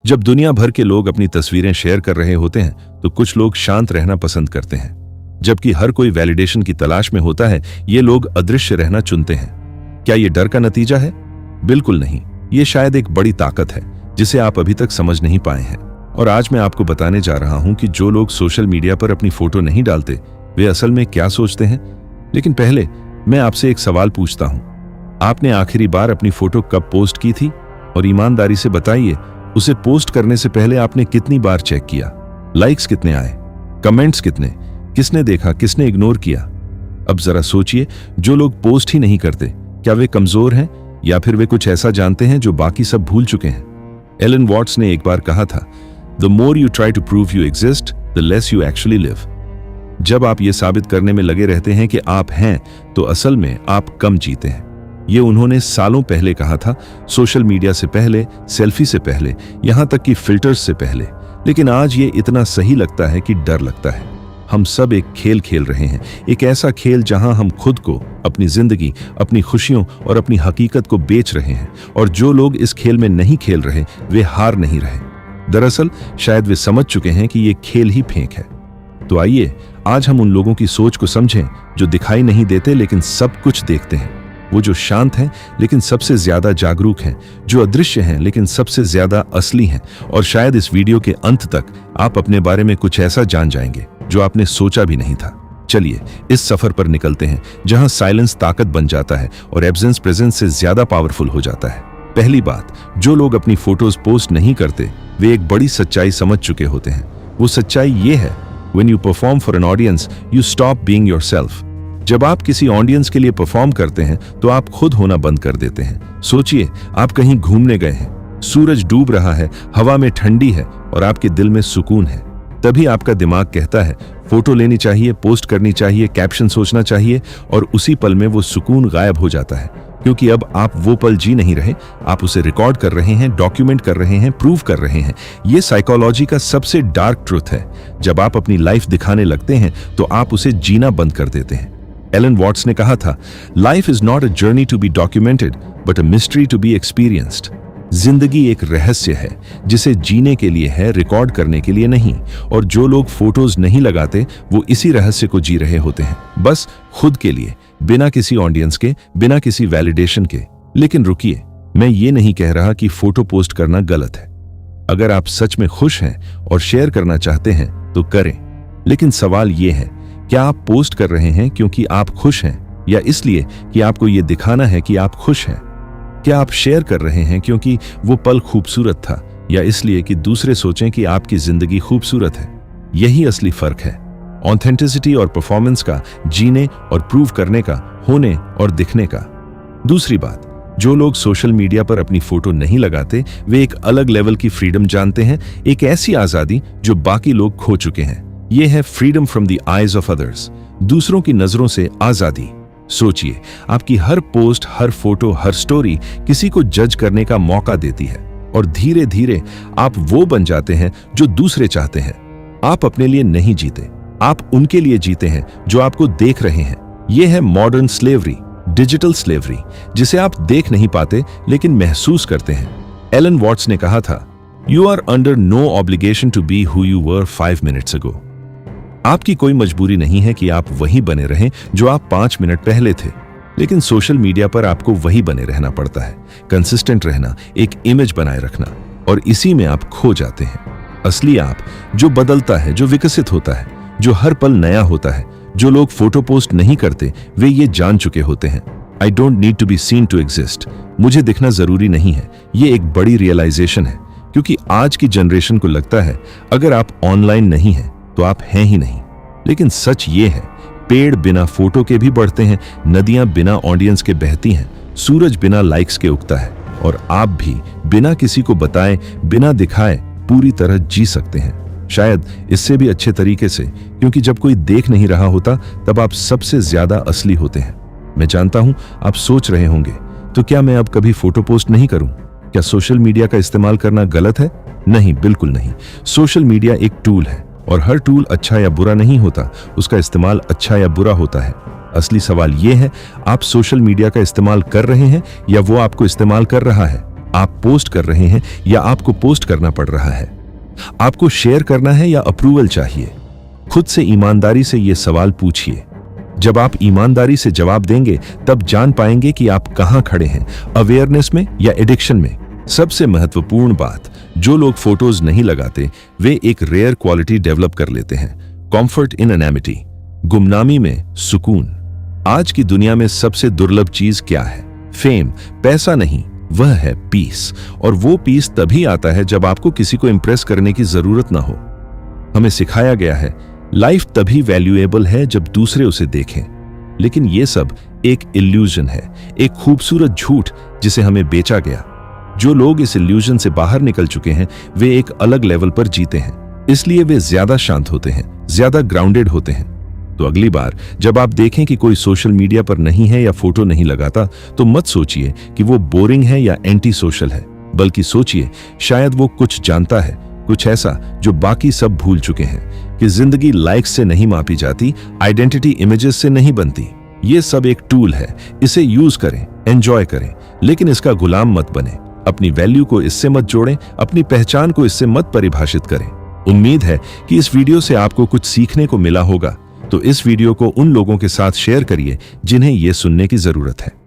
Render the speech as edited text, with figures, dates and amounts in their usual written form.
जब दुनिया भर के लोग अपनी तस्वीरें शेयर कर रहे होते हैं तो कुछ लोग शांत रहना पसंद करते हैं, जबकि हर कोई वैलिडेशन की तलाश में होता है। ये लोग अदृश्य रहना चुनते हैं। क्या ये डर का नतीजा है? बिल्कुल नहीं। ये शायद एक बड़ी ताकत है जिसे आप अभी तक समझ नहीं पाए हैं। और आज मैं आपको बताने जा रहा हूं कि जो लोग सोशल मीडिया पर अपनी फोटो नहीं डालते वे असल में क्या सोचते हैं। लेकिन पहले मैं आपसे एक सवाल पूछता हूं, आपने आखिरी बार अपनी फोटो कब पोस्ट की थी? और ईमानदारी से बताइए, उसे पोस्ट करने से पहले आपने कितनी बार चेक किया? लाइक्स कितने आए, कमेंट्स कितने, किसने देखा, किसने इग्नोर किया? अब जरा सोचिए, जो लोग पोस्ट ही नहीं करते, क्या वे कमजोर हैं या फिर वे कुछ ऐसा जानते हैं जो बाकी सब भूल चुके हैं? एलन वॉट्स ने एक बार कहा था, the more you try to prove you exist the less you actually live. जब आप ये साबित करने में लगे रहते हैं कि आप हैं, तो असल में आप कम जीते हैं। ये उन्होंने सालों पहले कहा था, सोशल मीडिया से पहले, सेल्फी से पहले, यहां तक कि फिल्टर्स से पहले। लेकिन आज ये इतना सही लगता है कि डर लगता है। हम सब एक खेल खेल रहे हैं, एक ऐसा खेल जहां हम खुद को, अपनी जिंदगी, अपनी खुशियों और अपनी हकीकत को बेच रहे हैं। और जो लोग इस खेल में नहीं खेल रहे वे हार नहीं रहे। दरअसल शायद वे समझ चुके हैं कि ये खेल ही फेंक है। तो आइए आज हम उन लोगों की सोच को समझें जो दिखाई नहीं देते लेकिन सब कुछ देखते हैं। वो जो शांत हैं लेकिन सबसे ज्यादा जागरूक हैं, जो अदृश्य हैं लेकिन सबसे ज्यादा असली हैं। और शायद इस वीडियो के अंत तक आप अपने बारे में कुछ ऐसा जान जाएंगे जो आपने सोचा भी नहीं था। चलिए इस सफर पर निकलते हैं जहां साइलेंस ताकत बन जाता है और एब्सेंस प्रेजेंस से ज्यादा पावरफुल हो जाता है। पहली बात, जो लोग अपनी फोटोज पोस्ट नहीं करते वे एक बड़ी सच्चाई समझ चुके होते हैं। वो सच्चाई ये है, when you perform for an audience, you stop being yourself। जब आप किसी ऑडियंस के लिए परफॉर्म करते हैं तो आप खुद होना बंद कर देते हैं। सोचिए, आप कहीं घूमने गए हैं, सूरज डूब रहा है, हवा में ठंडी है और आपके दिल में सुकून है। तभी आपका दिमाग कहता है फोटो लेनी चाहिए, पोस्ट करनी चाहिए, कैप्शन सोचना चाहिए। और उसी पल में वो सुकून गायब हो जाता है, क्योंकि अब आप वो पल जी नहीं रहे, आप उसे रिकॉर्ड कर रहे हैं, डॉक्यूमेंट कर रहे हैं, प्रूव कर रहे हैं। ये साइकोलॉजी का सबसे डार्क ट्रुथ है। जब आप अपनी लाइफ दिखाने लगते हैं तो आप उसे जीना बंद कर देते हैं। एलन वॉट्स ने कहा था, life is not a journey to be documented but a mystery to be experienced. जिंदगी एक रहस्य है जिसे जीने के लिए है, रिकॉर्ड करने के लिए नहीं। और जो लोग फोटोज नहीं लगाते वो इसी रहस्य को जी रहे होते हैं, बस खुद के लिए, बिना किसी ऑडियंस के, बिना किसी वैलिडेशन के। लेकिन रुकिए, मैं ये नहीं कह रहा कि फोटो पोस्ट करना गलत है। अगर आप सच में खुश हैं और शेयर करना चाहते हैं तो करें। लेकिन सवाल ये है, क्या आप पोस्ट कर रहे हैं क्योंकि आप खुश हैं या इसलिए कि आपको ये दिखाना है कि आप खुश हैं? क्या आप शेयर कर रहे हैं क्योंकि वो पल खूबसूरत था या इसलिए कि दूसरे सोचें कि आपकी जिंदगी खूबसूरत है? यही असली फर्क है, ऑथेंटिसिटी और परफॉर्मेंस का, जीने और प्रूव करने का, होने और दिखने का। दूसरी बात, जो लोग सोशल मीडिया पर अपनी फोटो नहीं लगाते वे एक अलग लेवल की फ्रीडम जानते हैं, एक ऐसी आजादी जो बाकी लोग खो चुके हैं। ये है freedom from the eyes of others, दूसरों की नजरों से आजादी। सोचिए, आपकी हर पोस्ट, हर फोटो, हर स्टोरी किसी को जज करने का मौका देती है। और धीरे धीरे आप वो बन जाते हैं जो दूसरे चाहते हैं। आप अपने लिए नहीं जीते, आप उनके लिए जीते हैं जो आपको देख रहे हैं। यह है मॉडर्न स्लेवरी, डिजिटल स्लेवरी, जिसे आप देख नहीं पाते लेकिन महसूस करते हैं। एलन वॉट्स ने कहा था, you are under no obligation to be who you were 5 minutes ago। आपकी कोई मजबूरी नहीं है कि आप वही बने रहें जो आप 5 मिनट पहले थे। लेकिन सोशल मीडिया पर आपको वही बने रहना पड़ता है, कंसिस्टेंट रहना, एक इमेज बनाए रखना। और इसी में आप खो जाते हैं। असली आप, जो बदलता है, जो विकसित होता है, जो हर पल नया होता है। जो लोग फोटो पोस्ट नहीं करते वे ये जान चुके होते हैं, I don't need to be seen to exist. मुझे दिखना जरूरी नहीं है। ये एक बड़ी रियलाइजेशन है, क्योंकि आज की जनरेशन को लगता है अगर आप ऑनलाइन नहीं हैं तो आप हैं ही नहीं। लेकिन सच ये है, पेड़ बिना फोटो के भी बढ़ते हैं, नदियां बिना ऑडियंस के बहती हैं, सूरज बिना लाइक्स के उगता है। और आप भी बिना किसी को बताए, बिना दिखाए पूरी तरह जी सकते हैं। शायद इससे भी अच्छे तरीके से, क्योंकि जब कोई देख नहीं रहा होता तब आप सबसे ज्यादा असली होते हैं। मैं जानता हूं आप सोच रहे होंगे, तो क्या मैं अब कभी फोटो पोस्ट नहीं करूं? क्या सोशल मीडिया का इस्तेमाल करना गलत है? नहीं, बिल्कुल नहीं। सोशल मीडिया एक टूल है और हर टूल अच्छा या बुरा नहीं होता, उसका इस्तेमाल अच्छा या बुरा होता है। असली सवाल यह है, आप सोशल मीडिया का इस्तेमाल कर रहे हैं या वो आपको इस्तेमाल कर रहा है? आप पोस्ट कर रहे हैं या आपको पोस्ट करना पड़ रहा है? आपको शेयर करना है या अप्रूवल चाहिए? खुद से ईमानदारी से ये सवाल पूछिए। जब आप ईमानदारी से जवाब देंगे तब जान पाएंगे कि आप कहां खड़े हैं, अवेयरनेस में या एडिक्शन में। सबसे महत्वपूर्ण बात, जो लोग फोटोज नहीं लगाते वे एक रेयर क्वालिटी डेवलप कर लेते हैं, कंफर्ट इन एनैमिटी, गुमनामी में सुकून। आज की दुनिया में सबसे दुर्लभ चीज क्या है? फेम, पैसा नहीं, वह है पीस। और वो पीस तभी आता है जब आपको किसी को इंप्रेस करने की जरूरत ना हो। हमें सिखाया गया है लाइफ तभी वैल्यूएबल है जब दूसरे उसे देखें, लेकिन ये सब एक इल्यूजन है, एक खूबसूरत झूठ जिसे हमें बेचा गया। जो लोग इस इल्यूजन से बाहर निकल चुके हैं वे एक अलग लेवल पर जीते हैं, इसलिए वे ज्यादा शांत होते हैं, ज्यादा ग्राउंडेड होते हैं। तो अगली बार जब आप देखें कि कोई सोशल मीडिया पर नहीं है या फोटो नहीं लगाता, तो मत सोचिए कि वो बोरिंग है या एंटी सोशल है, बल्कि सोचिए शायद वो कुछ जानता है, कुछ ऐसा जो बाकी सब भूल चुके हैं, कि जिंदगी लाइक्स से नहीं मापी जाती, आइडेंटिटी इमेजेस से नहीं बनती। ये सब एक टूल है, इसे यूज करें, एंजॉय करें, लेकिन इसका गुलाम मत बने। अपनी वैल्यू को इससे मत जोड़ें, अपनी पहचान को इससे मत परिभाषित करें। उम्मीद है कि इस वीडियो से आपको कुछ सीखने को मिला होगा, तो इस वीडियो को उन लोगों के साथ शेयर करिए जिन्हें यह सुनने की जरूरत है।